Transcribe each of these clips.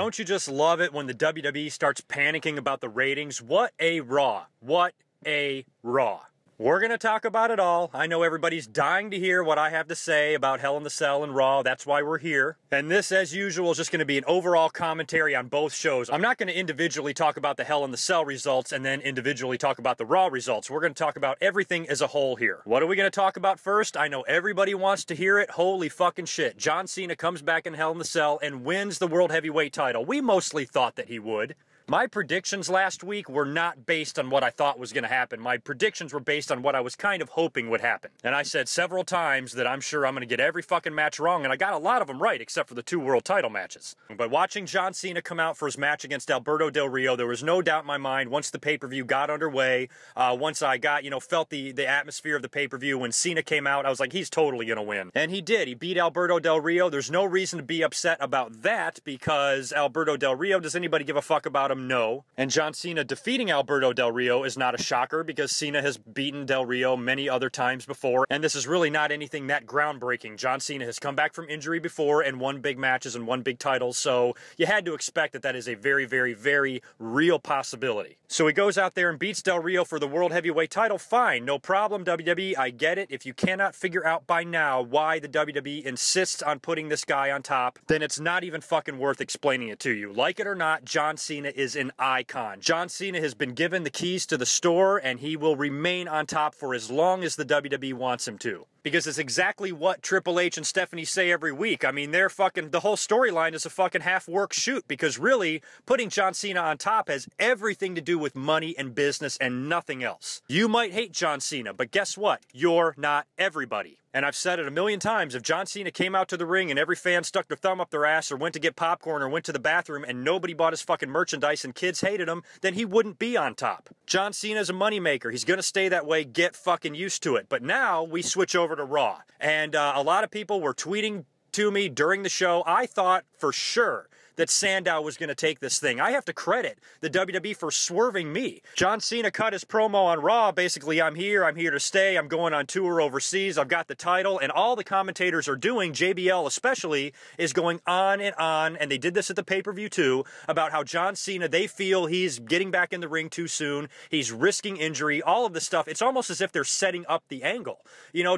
Don't you just love it when the WWE starts panicking about the ratings? What a Raw. What a Raw. We're going to talk about it all. I know everybody's dying to hear what I have to say about Hell in the Cell and Raw. That's why we're here. And this, as usual, is just going to be an overall commentary on both shows. I'm not going to individually talk about the Hell in the Cell results and then individually talk about the Raw results. We're going to talk about everything as a whole here. What are we going to talk about first? I know everybody wants to hear it. Holy fucking shit. John Cena comes back in Hell in the Cell and wins the World Heavyweight title. We mostly thought that he would. My predictions last week were not based on what I thought was going to happen. My predictions were based on what I was kind of hoping would happen. And I said several times that I'm sure I'm going to get every fucking match wrong, and I got a lot of them right, except for the 2 world title matches. But watching John Cena come out for his match against Alberto Del Rio, there was no doubt in my mind once the pay-per-view got underway, once I got, felt the atmosphere of the pay-per-view, when Cena came out, I was like, he's totally going to win. And he did. He beat Alberto Del Rio. There's no reason to be upset about that because Alberto Del Rio, does anybody give a fuck about him? No. And John Cena defeating Alberto Del Rio is not a shocker because Cena has beaten Del Rio many other times before, and this is really not anything that groundbreaking. John Cena has come back from injury before and won big matches and won big titles, so you had to expect that that is a very, very, very real possibility. So he goes out there and beats Del Rio for the World Heavyweight title. Fine, no problem, WWE, I get it. If you cannot figure out by now why the WWE insists on putting this guy on top, then it's not even fucking worth explaining it to you. Like it or not, John Cena is an icon. John Cena has been given the keys to the store, and he will remain on top for as long as the WWE wants him to. Because it's exactly what Triple H and Stephanie say every week. I mean, the whole storyline is a fucking half-work shoot, because really, putting John Cena on top has everything to do with money and business and nothing else. You might hate John Cena, but guess what? You're not everybody. And I've said it a million times, if John Cena came out to the ring and every fan stuck their thumb up their ass or went to get popcorn or went to the bathroom and nobody bought his fucking merchandise and kids hated him, then he wouldn't be on top. John Cena's a moneymaker. He's going to stay that way. Get fucking used to it. But now we switch over to Raw. And a lot of people were tweeting to me during the show. I thought for sure that Sandow was going to take this thing. I have to credit the WWE for swerving me. John Cena cut his promo on Raw. Basically, I'm here to stay, I'm going on tour overseas, I've got the title, and all the commentators are doing, JBL especially, is going on, and they did this at the pay-per-view too, about how John Cena, they feel he's getting back in the ring too soon, he's risking injury, all of this stuff. It's almost as if they're setting up the angle.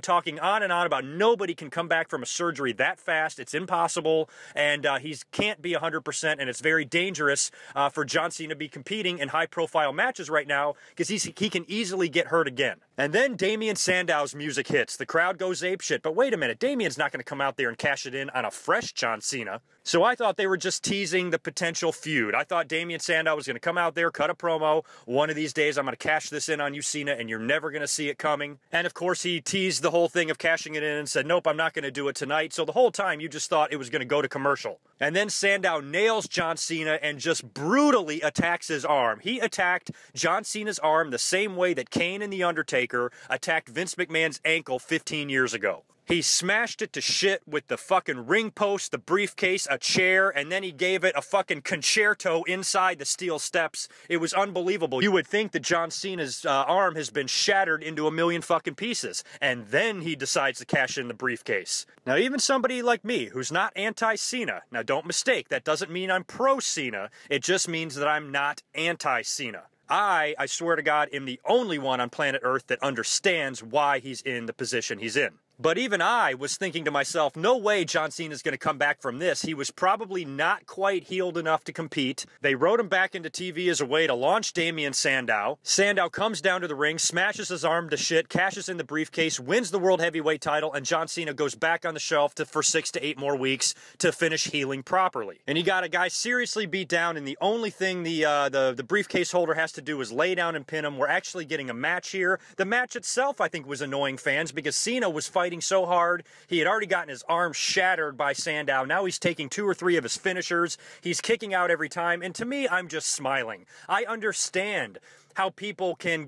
Talking on and on about nobody can come back from a surgery that fast, it's impossible, and he can't be 100%, and it's very dangerous for John Cena to be competing in high-profile matches right now because he can easily get hurt again. And then Damien Sandow's music hits. The crowd goes apeshit. But wait a minute, Damien's not going to come out there and cash it in on a fresh John Cena. So I thought they were just teasing the potential feud. I thought Damien Sandow was going to come out there, cut a promo. One of these days I'm going to cash this in on you, Cena, and you're never going to see it coming. And of course he teased the whole thing of cashing it in and said, nope, I'm not going to do it tonight. So the whole time you just thought it was going to go to commercial. And then Sandow nails John Cena and just brutally attacks his arm. He attacked John Cena's arm the same way that Kane and The Undertaker attacked Vince McMahon's ankle 15 years ago. He smashed it to shit with the fucking ring post, the briefcase, a chair, and then he gave it a fucking concerto inside the steel steps. It was unbelievable. You would think that John Cena's arm has been shattered into a million fucking pieces, and then he decides to cash in the briefcase. Now, even somebody like me, who's not anti-Cena, now don't mistake, that doesn't mean I'm pro-Cena, it just means that I'm not anti-Cena. I swear to God, am the only one on planet Earth that understands why he's in the position he's in. But even I was thinking to myself, no way John Cena is going to come back from this. He was probably not quite healed enough to compete. They wrote him back into TV as a way to launch Damien Sandow. Sandow comes down to the ring, smashes his arm to shit, cashes in the briefcase, wins the World Heavyweight title, and John Cena goes back on the shelf for 6 to 8 more weeks to finish healing properly. And he got a guy seriously beat down, and the only thing the briefcase holder has to do is lay down and pin him. We're actually getting a match here. The match itself, I think, was annoying fans because Cena was fighting so hard. He had already gotten his arm shattered by Sandow. Now he's taking 2 or 3 of his finishers. He's kicking out every time. And to me, I'm just smiling. I understand how people can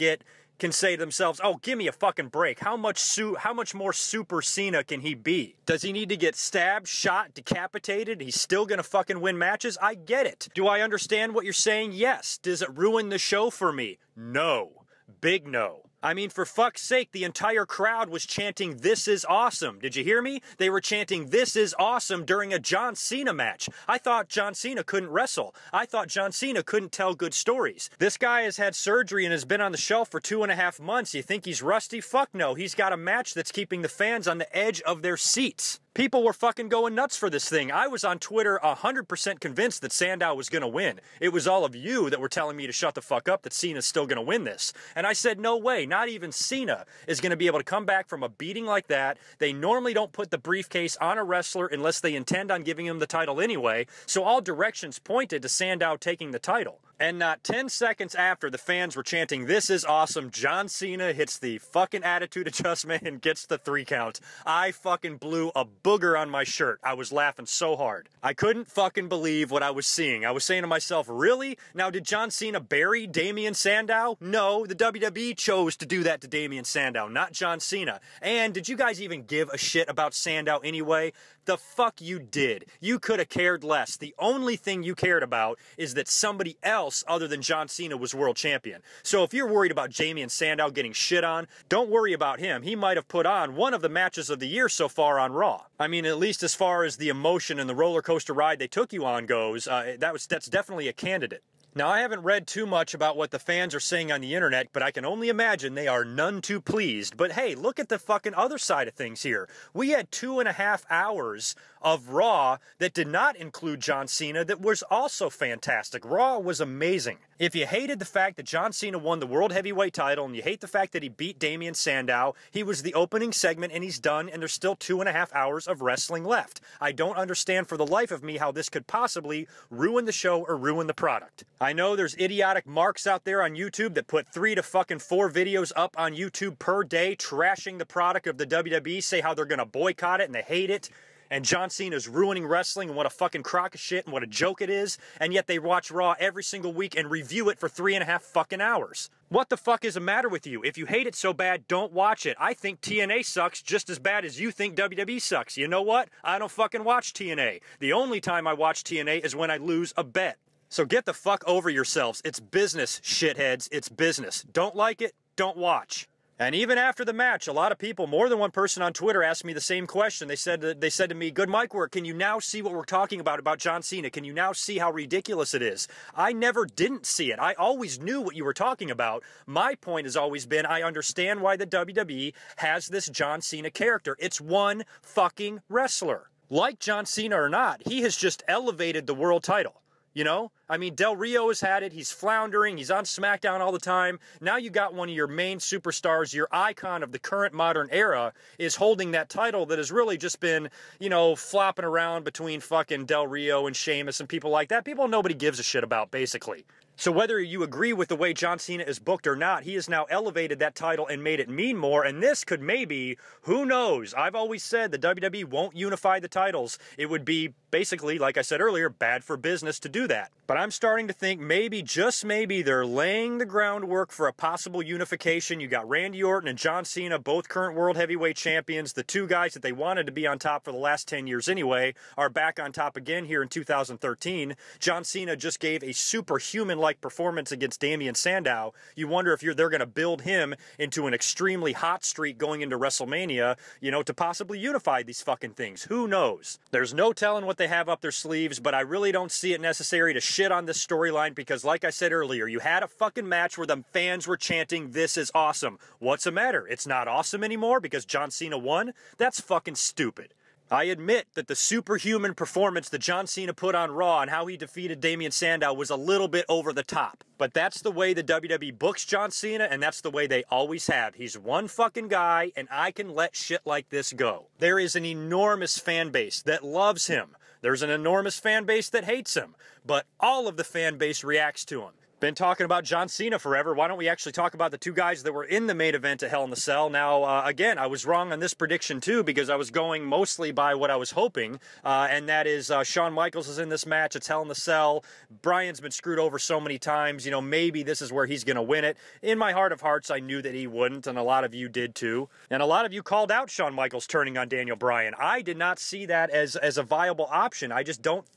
say to themselves, oh, give me a fucking break. How much more Super Cena can he be? Does he need to get stabbed, shot, decapitated? He's still gonna fucking win matches? I get it. Do I understand what you're saying? Yes. Does it ruin the show for me? No. Big no. I mean, for fuck's sake, the entire crowd was chanting, "This is awesome." Did you hear me? They were chanting, "This is awesome" during a John Cena match. I thought John Cena couldn't wrestle. I thought John Cena couldn't tell good stories. This guy has had surgery and has been on the shelf for 2.5 months. You think he's rusty? Fuck no. He's got a match that's keeping the fans on the edge of their seats. People were fucking going nuts for this thing. I was on Twitter 100% convinced that Sandow was going to win. It was all of you that were telling me to shut the fuck up, that Cena's still going to win this. And I said, no way, not even Cena is going to be able to come back from a beating like that. They normally don't put the briefcase on a wrestler unless they intend on giving him the title anyway, so all directions pointed to Sandow taking the title. And not 10 seconds after the fans were chanting, "This is awesome," John Cena hits the fucking attitude adjustment and gets the 3 count. I fucking blew a booger on my shirt. I was laughing so hard. I couldn't fucking believe what I was seeing. I was saying to myself, really? Now, did John Cena bury Damien Sandow? No, the WWE chose to do that to Damien Sandow, not John Cena. And did you guys even give a shit about Sandow anyway? The fuck you did. You could have cared less. The only thing you cared about is that somebody else other than John Cena was world champion. So if you're worried about Damien Sandow getting shit on, don't worry about him. He might have put on one of the matches of the year so far on Raw. I mean, at least as far as the emotion and the roller coaster ride they took you on goes, that's definitely a candidate. Now, I haven't read too much about what the fans are saying on the internet, but I can only imagine they are none too pleased. But hey, look at the fucking other side of things here. We had 2.5 hours of Raw that did not include John Cena that was also fantastic. Raw was amazing. If you hated the fact that John Cena won the World Heavyweight title and you hate the fact that he beat Damien Sandow, he was the opening segment and he's done and there's still 2.5 hours of wrestling left. I don't understand for the life of me how this could possibly ruin the show or ruin the product. I know there's idiotic marks out there on YouTube that put 3 to fucking 4 videos up on YouTube per day trashing the product of the WWE, say how they're gonna boycott it and they hate it. And John Cena's ruining wrestling and what a fucking crock of shit and what a joke it is, and yet they watch Raw every single week and review it for 3.5 fucking hours. What the fuck is the matter with you? If you hate it so bad, don't watch it. I think TNA sucks just as bad as you think WWE sucks. You know what? I don't fucking watch TNA. The only time I watch TNA is when I lose a bet. So get the fuck over yourselves. It's business, shitheads. It's business. Don't like it? Don't watch. And even after the match, a lot of people, more than one person on Twitter asked me the same question. They said to me, "Good mic work. Can you now see what we're talking about John Cena? Can you now see how ridiculous it is?" I never didn't see it. I always knew what you were talking about. My point has always been, I understand why the WWE has this John Cena character. It's one fucking wrestler. Like John Cena or not, he has just elevated the world title. You know? I mean, Del Rio has had it. He's floundering. He's on SmackDown all the time. Now you got one of your main superstars, your icon of the current modern era, is holding that title that has really just been, you know, flopping around between fucking Del Rio and Sheamus and people like that. People nobody gives a shit about, basically. So whether you agree with the way John Cena is booked or not, he has now elevated that title and made it mean more, and this could maybe, who knows? I've always said the WWE won't unify the titles. It would be basically, like I said earlier, bad for business to do that. But I'm starting to think maybe, just maybe, they're laying the groundwork for a possible unification. You got Randy Orton and John Cena, both current World Heavyweight Champions. The two guys that they wanted to be on top for the last 10 years anyway are back on top again here in 2013. John Cena just gave a superhuman-like performance against Damien Sandow. You wonder if they're going to build him into an extremely hot streak going into WrestleMania, you know, to possibly unify these fucking things. Who knows? There's no telling what they have up their sleeves, but I really don't see it necessary to shit on this storyline because, like I said earlier, you had a fucking match where the fans were chanting, "This is awesome." What's the matter? It's not awesome anymore because John Cena won? That's fucking stupid. I admit that the superhuman performance that John Cena put on Raw and how he defeated Damien Sandow was a little bit over the top. But that's the way the WWE books John Cena, and that's the way they always have. He's one fucking guy, and I can let shit like this go. There is an enormous fan base that loves him. There's an enormous fan base that hates him. But all of the fan base reacts to him. Been talking about John Cena forever. Why don't we actually talk about the two guys that were in the main event at Hell in the Cell? Now, again, I was wrong on this prediction too because I was going mostly by what I was hoping, and that is Shawn Michaels is in this match. It's Hell in the Cell. Bryan's been screwed over so many times. You know, maybe this is where he's going to win it. In my heart of hearts, I knew that he wouldn't, and a lot of you did too. And a lot of you called out Shawn Michaels turning on Daniel Bryan. I did not see that as a viable option. I just didn't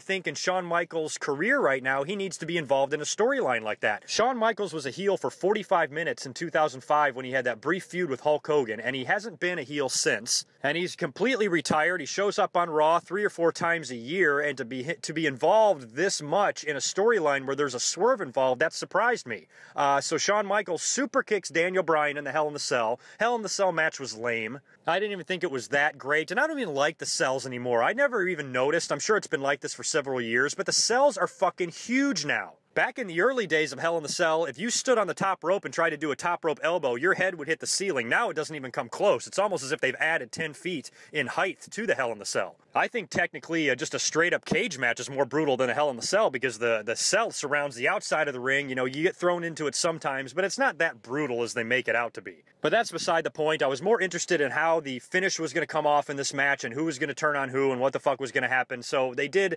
think in Shawn Michaels' career right now he needs to be be involved in a storyline like that. Shawn Michaels was a heel for 45 minutes in 2005 when he had that brief feud with Hulk Hogan, and he hasn't been a heel since. And he's completely retired. He shows up on Raw 3 or 4 times a year, and to be involved this much in a storyline where there's a swerve involved, that surprised me. So Shawn Michaels super kicks Daniel Bryan in the Hell in the Cell. Hell in the Cell match was lame. I didn't even think it was that great, and I don't even like the cells anymore. I never even noticed. I'm sure it's been like this for several years, but the cells are fucking huge now. Back in the early days of Hell in the Cell, if you stood on the top rope and tried to do a top rope elbow, your head would hit the ceiling. Now it doesn't even come close. It's almost as if they've added 10 feet in height to the Hell in the Cell. I think technically just a straight-up cage match is more brutal than a Hell in the Cell because the cell surrounds the outside of the ring. You know, you get thrown into it sometimes, but it's not that brutal as they make it out to be. But that's beside the point. I was more interested in how the finish was going to come off in this match and who was going to turn on who and what the fuck was going to happen. So they did.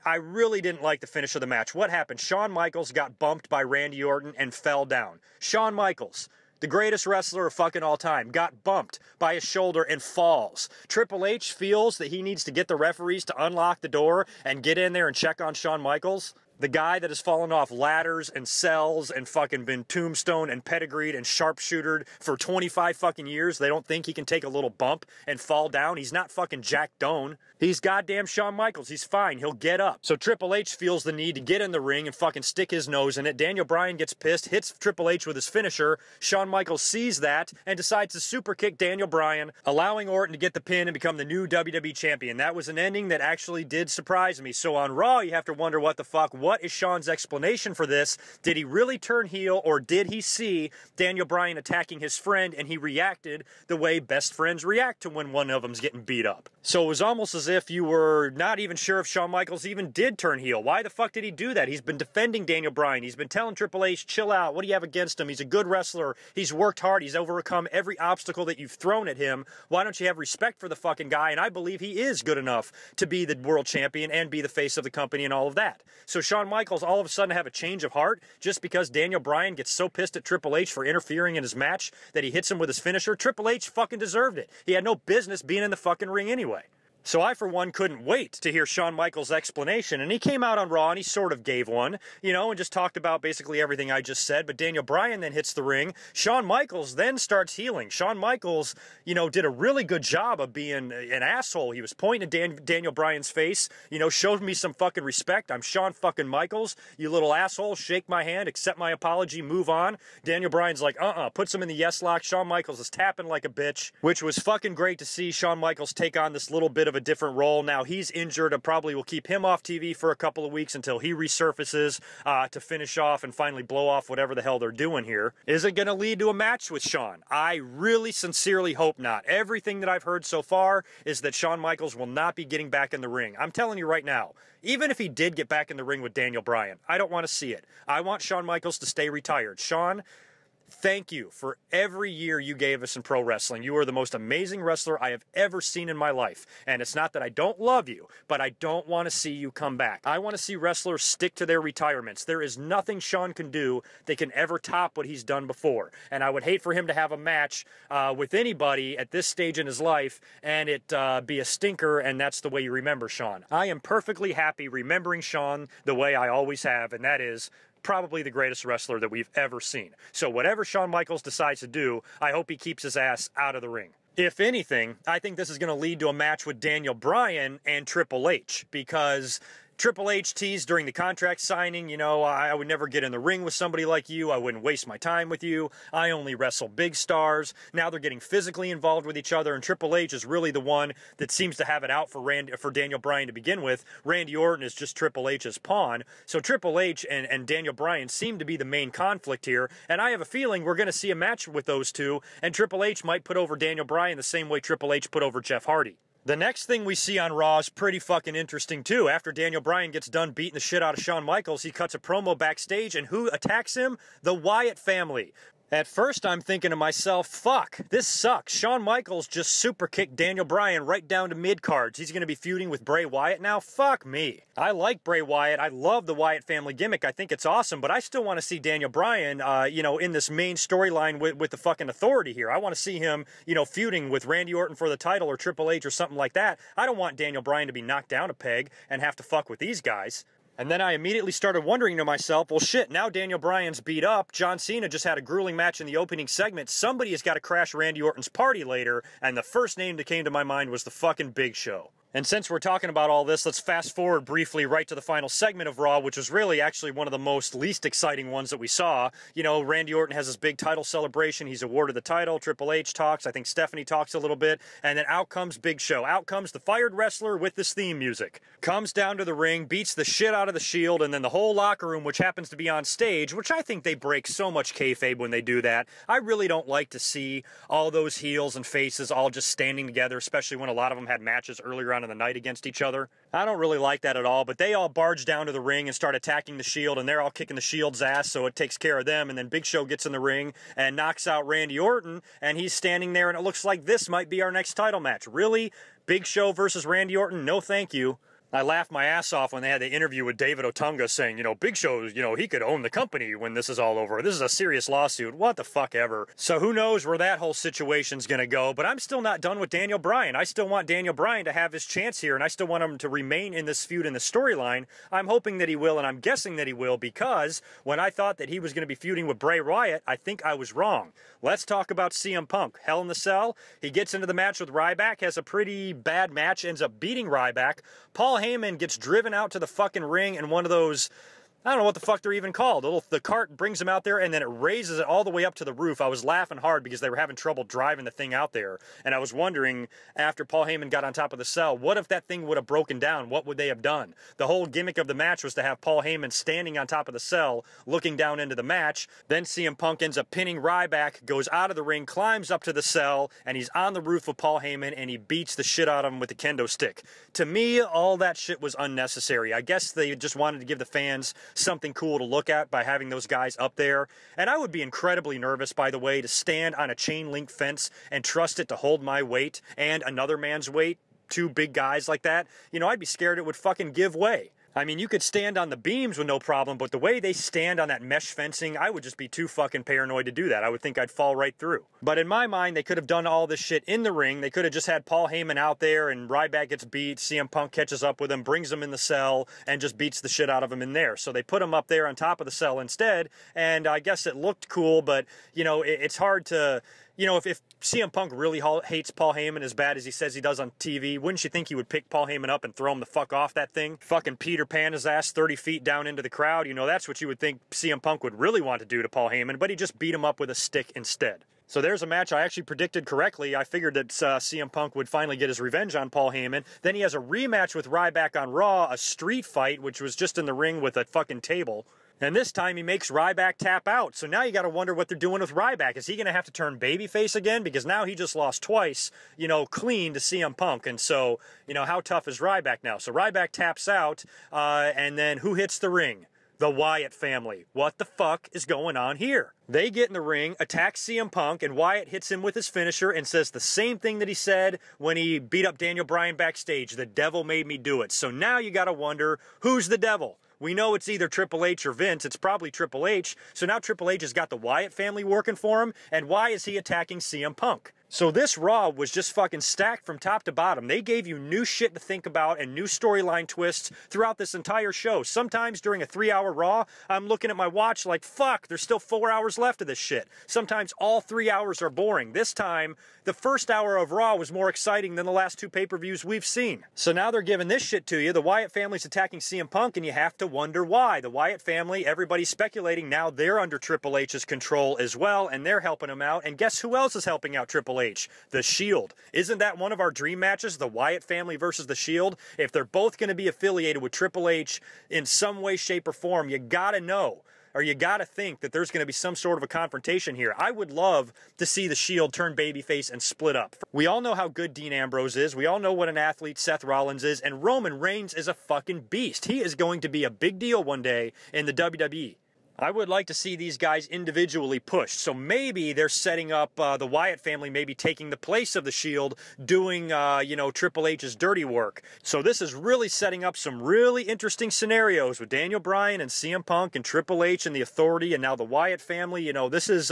I really didn't like the finish of the match. What happened? Shawn Michaels got bumped by Randy Orton and fell down. Shawn Michaels, the greatest wrestler of fucking all time, got bumped by his shoulder and falls. Triple H feels that he needs to get the referees to unlock the door and get in there and check on Shawn Michaels. The guy that has fallen off ladders and cells and fucking been tombstone and pedigreed and sharpshootered for 25 fucking years. They don't think he can take a little bump and fall down. He's not fucking Jack Doan. He's goddamn Shawn Michaels. He's fine. He'll get up. So Triple H feels the need to get in the ring and fucking stick his nose in it. Daniel Bryan gets pissed, hits Triple H with his finisher. Shawn Michaels sees that and decides to super kick Daniel Bryan, allowing Orton to get the pin and become the new WWE champion. That was an ending that actually did surprise me. So on Raw, you have to wonder what the fuck. What is Shawn's explanation for this? Did he really turn heel, or did he see Daniel Bryan attacking his friend and he reacted the way best friends react to when one of them's getting beat up? So it was almost as if you were not even sure if Shawn Michaels even did turn heel. Why the fuck did he do that? He's been defending Daniel Bryan. He's been telling Triple H, chill out. What do you have against him? He's a good wrestler. He's worked hard. He's overcome every obstacle that you've thrown at him. Why don't you have respect for the fucking guy? And I believe he is good enough to be the world champion and be the face of the company and all of that. So Shawn Michaels all of a sudden have a change of heart just because Daniel Bryan gets so pissed at Triple H for interfering in his match that he hits him with his finisher. Triple H fucking deserved it. He had no business being in the fucking ring anyway. So I, for one, couldn't wait to hear Shawn Michaels' explanation. And he came out on Raw and he sort of gave one, you know, and just talked about basically everything I just said. But Daniel Bryan then hits the ring. Shawn Michaels then starts healing. Shawn Michaels, you know, did a really good job of being an asshole. He was pointing at Daniel Bryan's face, you know, showed me some fucking respect. I'm Shawn fucking Michaels. You little asshole. Shake my hand. Accept my apology. Move on. Daniel Bryan's like, puts him in the yes lock. Shawn Michaels is tapping like a bitch, which was fucking great to see Shawn Michaels take on this little bit of a different role. Now he's injured. I probably will keep him off TV for a couple of weeks until he resurfaces to finish off and finally blow off whatever the hell they're doing here. Is it going to lead to a match with Shawn? I really sincerely hope not. Everything that I've heard so far is that Shawn Michaels will not be getting back in the ring. I'm telling you right now, even if he did get back in the ring with Daniel Bryan, I don't want to see it. I want Shawn Michaels to stay retired. Shawn, thank you for every year you gave us in pro wrestling. You are the most amazing wrestler I have ever seen in my life. And it's not that I don't love you, but I don't want to see you come back. I want to see wrestlers stick to their retirements. There is nothing Shawn can do that can ever top what he's done before. And I would hate for him to have a match with anybody at this stage in his life and it be a stinker, and that's the way you remember Shawn. I am perfectly happy remembering Shawn the way I always have, and that is probably the greatest wrestler that we've ever seen. So whatever Shawn Michaels decides to do, I hope he keeps his ass out of the ring. If anything, I think this is going to lead to a match with Daniel Bryan and Triple H, because Triple H teased during the contract signing, you know, I would never get in the ring with somebody like you. I wouldn't waste my time with you. I only wrestle big stars. Now they're getting physically involved with each other, and Triple H is really the one that seems to have it out for Daniel Bryan to begin with. Randy Orton is just Triple H's pawn. So Triple H and Daniel Bryan seem to be the main conflict here, and I have a feeling we're going to see a match with those two, and Triple H might put over Daniel Bryan the same way Triple H put over Jeff Hardy. The next thing we see on Raw is pretty fucking interesting too. After Daniel Bryan gets done beating the shit out of Shawn Michaels, he cuts a promo backstage, and who attacks him? The Wyatt family. At first, I'm thinking to myself, fuck, this sucks. Shawn Michaels just super kicked Daniel Bryan right down to mid-cards. He's going to be feuding with Bray Wyatt now? Fuck me. I like Bray Wyatt. I love the Wyatt family gimmick. I think it's awesome, but I still want to see Daniel Bryan, you know, in this main storyline with the fucking authority here. I want to see him, you know, feuding with Randy Orton for the title or Triple H or something like that. I don't want Daniel Bryan to be knocked down a peg and have to fuck with these guys. And then I immediately started wondering to myself, well shit, now Daniel Bryan's beat up, John Cena just had a grueling match in the opening segment, somebody has got to crash Randy Orton's party later, and the first name that came to my mind was the fucking Big Show. And since we're talking about all this, let's fast forward briefly right to the final segment of Raw, which was really actually one of the most least exciting ones that we saw. You know, Randy Orton has his big title celebration. He's awarded the title. Triple H talks. I think Stephanie talks a little bit. And then out comes Big Show. Out comes the fired wrestler with this theme music. Comes down to the ring, beats the shit out of the Shield, and then the whole locker room, which happens to be on stage, which I think they break so much kayfabe when they do that. I really don't like to see all those heels and faces all just standing together, especially when a lot of them had matches earlier on in the night against each other. I don't really like that at all, but they all barge down to the ring and start attacking the Shield, and they're all kicking the Shield's ass, so it takes care of them, and then Big Show gets in the ring and knocks out Randy Orton, and he's standing there, and it looks like this might be our next title match. Really? Big Show versus Randy Orton? No thank you. I laughed my ass off when they had the interview with David Otunga saying, you know, Big Show, you know, he could own the company when this is all over. This is a serious lawsuit. What the fuck ever. So who knows where that whole situation's going to go, but I'm still not done with Daniel Bryan. I still want Daniel Bryan to have his chance here, and I still want him to remain in this feud in the storyline. I'm hoping that he will, and I'm guessing that he will, because when I thought that he was going to be feuding with Bray Wyatt, I think I was wrong. Let's talk about CM Punk. Hell in the Cell. He gets into the match with Ryback, has a pretty bad match, ends up beating Ryback. Paul Heyman gets driven out to the fucking ring in one of those, I don't know what the fuck they're even called. The cart brings him out there, and then it raises it all the way up to the roof. I was laughing hard because they were having trouble driving the thing out there. And I was wondering, after Paul Heyman got on top of the cell, what if that thing would have broken down? What would they have done? The whole gimmick of the match was to have Paul Heyman standing on top of the cell, looking down into the match. Then CM Punk ends up pinning Ryback, goes out of the ring, climbs up to the cell, and he's on the roof of Paul Heyman, and he beats the shit out of him with the kendo stick. To me, all that shit was unnecessary. I guess they just wanted to give the fans something cool to look at by having those guys up there. And I would be incredibly nervous, by the way, to stand on a chain link fence and trust it to hold my weight and another man's weight, two big guys like that. You know, I'd be scared it would fucking give way. I mean, you could stand on the beams with no problem, but the way they stand on that mesh fencing, I would just be too fucking paranoid to do that. I would think I'd fall right through. But in my mind, they could have done all this shit in the ring. They could have just had Paul Heyman out there, and Ryback gets beat, CM Punk catches up with him, brings him in the cell, and just beats the shit out of him in there. So they put him up there on top of the cell instead, and I guess it looked cool, but, you know, it's hard to... You know, if CM Punk really hates Paul Heyman as bad as he says he does on TV, wouldn't you think he would pick Paul Heyman up and throw him the fuck off that thing? Fucking Peter Pan his ass 30 feet down into the crowd. You know, that's what you would think CM Punk would really want to do to Paul Heyman, but he just beat him up with a stick instead. So there's a match I actually predicted correctly. I figured that CM Punk would finally get his revenge on Paul Heyman. Then he has a rematch with Ryback on Raw, a street fight, which was just in the ring with a fucking table. And this time he makes Ryback tap out. So now you got to wonder what they're doing with Ryback. Is he going to have to turn babyface again? Because now he just lost twice, you know, clean to CM Punk. And so, you know, how tough is Ryback now? So Ryback taps out, and then who hits the ring? The Wyatt family. What the fuck is going on here? They get in the ring, attack CM Punk, and Wyatt hits him with his finisher and says the same thing that he said when he beat up Daniel Bryan backstage. The devil made me do it. So now you got to wonder, who's the devil? We know it's either Triple H or Vince. It's probably Triple H. So now Triple H has got the Wyatt family working for him. And why is he attacking CM Punk? So this Raw was just fucking stacked from top to bottom. They gave you new shit to think about and new storyline twists throughout this entire show. Sometimes during a 3-hour Raw, I'm looking at my watch like, fuck, there's still 4 hours left of this shit. Sometimes all 3 hours are boring. This time, the first hour of Raw was more exciting than the last 2 pay-per-views we've seen. So now they're giving this shit to you. The Wyatt family's attacking CM Punk, and you have to wonder why. The Wyatt family, everybody's speculating now they're under Triple H's control as well, and they're helping him out. And guess who else is helping out Triple H? The Shield. Isn't that one of our dream matches? The Wyatt family versus the Shield? If they're both going to be affiliated with Triple H in some way, shape, or form, you gotta know, or you gotta think that there's going to be some sort of a confrontation here. I would love to see the Shield turn babyface and split up. We all know how good Dean Ambrose is. We all know what an athlete Seth Rollins is. And Roman Reigns is a fucking beast. He is going to be a big deal one day in the WWE. I would like to see these guys individually pushed. So maybe they're setting up the Wyatt family maybe taking the place of the Shield, doing, you know, Triple H's dirty work. So this is really setting up some really interesting scenarios with Daniel Bryan and CM Punk and Triple H and the Authority and now the Wyatt family. You know, this is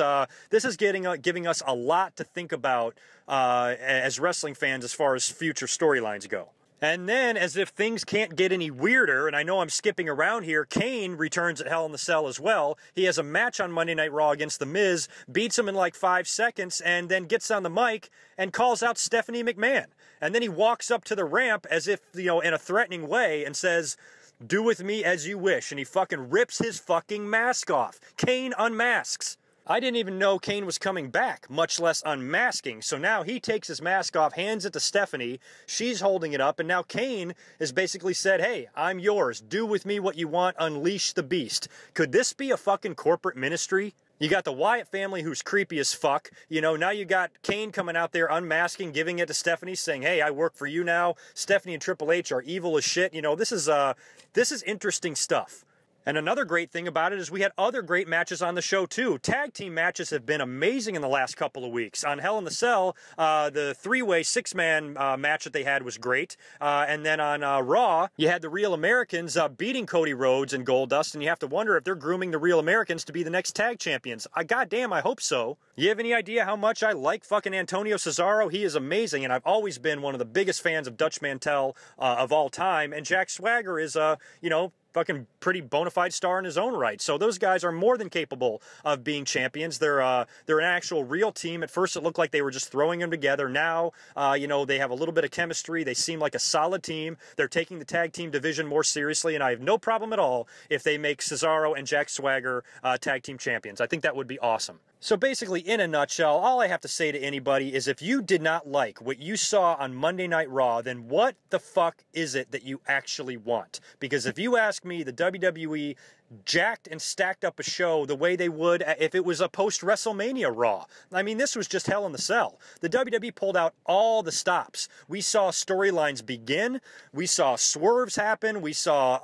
giving us a lot to think about as wrestling fans as far as future storylines go. And then, as if things can't get any weirder, and I know I'm skipping around here, Kane returns at Hell in the Cell as well. He has a match on Monday Night Raw against The Miz, beats him in like 5 seconds, and then gets on the mic and calls out Stephanie McMahon. And then he walks up to the ramp as if, you know, in a threatening way and says, "Do with me as you wish." And he fucking rips his fucking mask off. Kane unmasks. I didn't even know Kane was coming back, much less unmasking. So now he takes his mask off, hands it to Stephanie. She's holding it up, and now Kane has basically said, "Hey, I'm yours. Do with me what you want. Unleash the beast." Could this be a fucking corporate ministry? You got the Wyatt family, who's creepy as fuck. You know, now you got Kane coming out there unmasking, giving it to Stephanie, saying, "Hey, I work for you now." Stephanie and Triple H are evil as shit. You know, this is interesting stuff. And another great thing about it is we had other great matches on the show, too. Tag team matches have been amazing in the last couple of weeks. On Hell in the Cell, the three-way, six-man match that they had was great. And then on Raw, you had the Real Americans beating Cody Rhodes and Goldust, and you have to wonder if they're grooming the Real Americans to be the next tag champions. Goddamn, I hope so. You have any idea how much I like fucking Antonio Cesaro? He is amazing, and I've always been one of the biggest fans of Dutch Mantel of all time. And Jack Swagger is, you know, fucking pretty bona fide star in his own right. So those guys are more than capable of being champions. They're an actual real team. At first it looked like they were just throwing them together. Now, you know, they have a little bit of chemistry. They seem like a solid team. They're taking the tag team division more seriously, and I have no problem at all if they make Cesaro and Jack Swagger tag team champions. I think that would be awesome. So basically, in a nutshell, all I have to say to anybody is if you did not like what you saw on Monday Night Raw, then what the fuck is it that you actually want? Because if you ask me, the WWE jacked and stacked up a show the way they would if it was a post-WrestleMania Raw. I mean, this was just Hell in the Cell. The WWE pulled out all the stops. We saw storylines begin. We saw swerves happen. We saw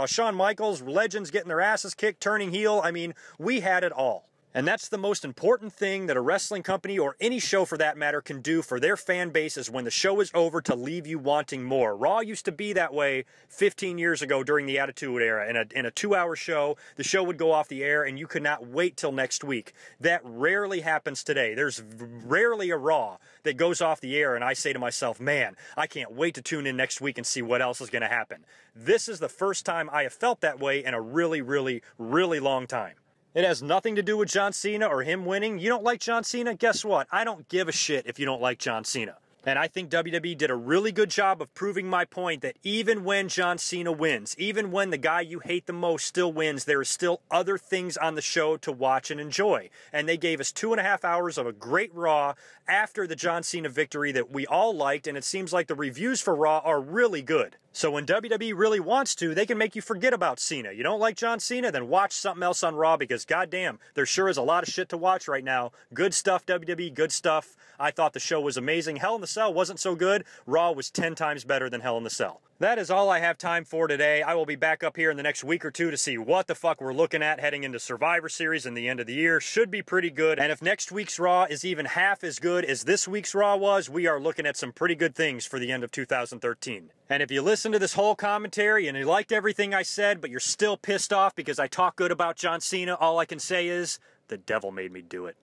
Shawn Michaels, legends getting their asses kicked, turning heel. I mean, we had it all. And that's the most important thing that a wrestling company, or any show for that matter, can do for their fan base, is when the show is over to leave you wanting more. Raw used to be that way 15 years ago during the Attitude Era. In a 2-hour show, the show would go off the air and you could not wait till next week. That rarely happens today. There's rarely a Raw that goes off the air and I say to myself, man, I can't wait to tune in next week and see what else is going to happen. This is the first time I have felt that way in a really, really, really long time. It has nothing to do with John Cena or him winning. You don't like John Cena? Guess what? I don't give a shit if you don't like John Cena. And I think WWE did a really good job of proving my point that even when John Cena wins, even when the guy you hate the most still wins, there is still other things on the show to watch and enjoy. And they gave us 2.5 hours of a great Raw after the John Cena victory that we all liked, and it seems like the reviews for Raw are really good. So when WWE really wants to, they can make you forget about Cena. You don't like John Cena? Then watch something else on Raw, because goddamn, there sure is a lot of shit to watch right now. Good stuff, WWE, good stuff. I thought the show was amazing. Hell in the Cell wasn't so good. Raw was 10 times better than Hell in the Cell. That is all I have time for today. I will be back up here in the next week or two to see what the fuck we're looking at heading into Survivor Series and the end of the year. Should be pretty good. And if next week's Raw is even half as good as this week's Raw was, we are looking at some pretty good things for the end of 2013. And if you listen to this whole commentary and you liked everything I said, but you're still pissed off because I talk good about John Cena, all I can say is, the devil made me do it.